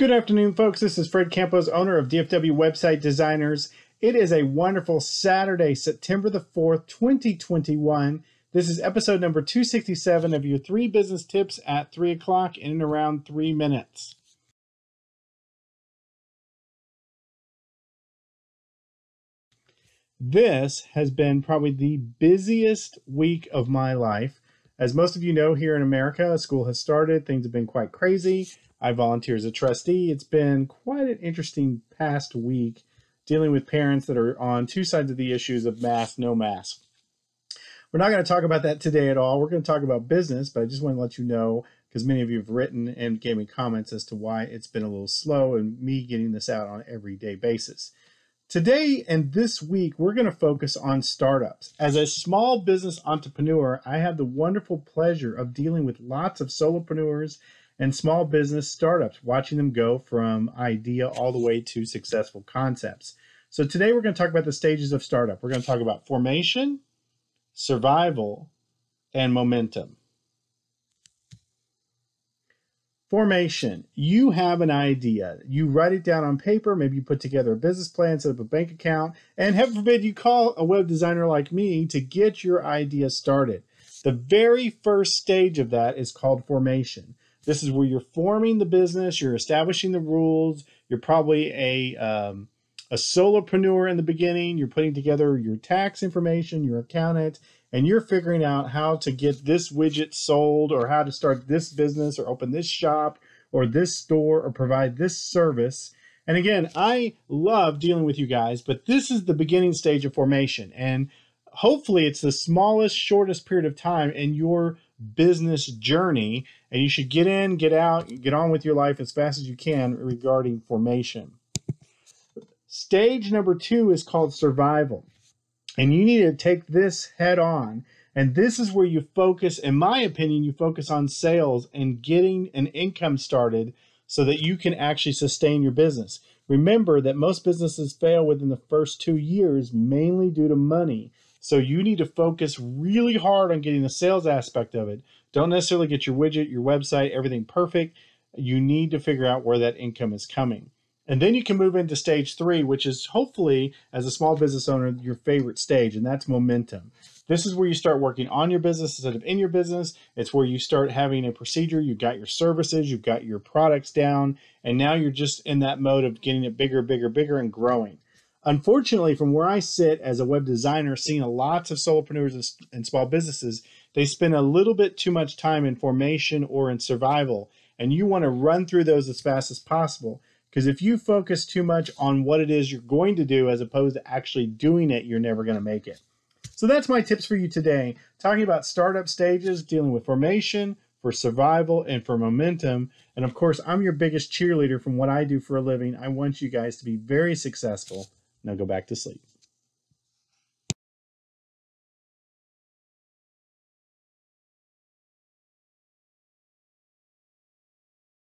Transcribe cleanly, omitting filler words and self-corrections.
Good afternoon, folks. This is Fred Campos, owner of DFW Website Designers. It is a wonderful Saturday, September the 4th, 2021. This is episode number 267 of your 3 business tips at 3 o'clock in and around 3 minutes. This has been probably the busiest week of my life. As most of you know, here in America, school has started. Things have been quite crazy. I volunteer as a trustee. It's been quite an interesting past week dealing with parents that are on two sides of the issues of mask, no mask. We're not going to talk about that today at all. We're going to talk about business, but I just want to let you know, because many of you have written and gave me comments as to why it's been a little slow and me getting this out on an everyday basis. Today and this week, we're going to focus on startups. As a small business entrepreneur, I have the wonderful pleasure of dealing with lots of solopreneurs and small business startups, watching them go from idea all the way to successful concepts. So today we're going to talk about the stages of startup. We're going to talk about formation, survival, and momentum. Formation. You have an idea. You write it down on paper. Maybe you put together a business plan, set up a bank account, and heaven forbid you call a web designer like me to get your idea started. The very first stage of that is called formation. This is where you're forming the business, you're establishing the rules, you're probably a solopreneur in the beginning, you're putting together your tax information, your accountant, and you're figuring out how to get this widget sold or how to start this business or open this shop or this store or provide this service. And again, I love dealing with you guys, but this is the beginning stage of formation. And hopefully it's the smallest, shortest period of time in your business journey, and you should get in, get out, get on with your life as fast as you can regarding formation. Stage number 2 is called survival, and you need to take this head on. And this is where you focus, in my opinion, you focus on sales and getting an income started so that you can actually sustain your business. Remember that most businesses fail within the first 2 years, mainly due to money. So you need to focus really hard on getting the sales aspect of it. Don't necessarily get your widget, your website, everything perfect. You need to figure out where that income is coming. And then you can move into stage 3, which is hopefully, as a small business owner, your favorite stage, and that's momentum. This is where you start working on your business instead of in your business. It's where you start having a procedure. You've got your services, you've got your products down, and now you're just in that mode of getting it bigger, bigger, bigger, and growing. Unfortunately, from where I sit as a web designer, seeing lots of solopreneurs and small businesses, they spend a little bit too much time in formation or in survival. And you want to run through those as fast as possible. Because if you focus too much on what it is you're going to do as opposed to actually doing it, you're never going to make it. So that's my tips for you today. Talking about startup stages, dealing with formation, for survival, and for momentum. And of course, I'm your biggest cheerleader from what I do for a living. I want you guys to be very successful. Now go back to sleep.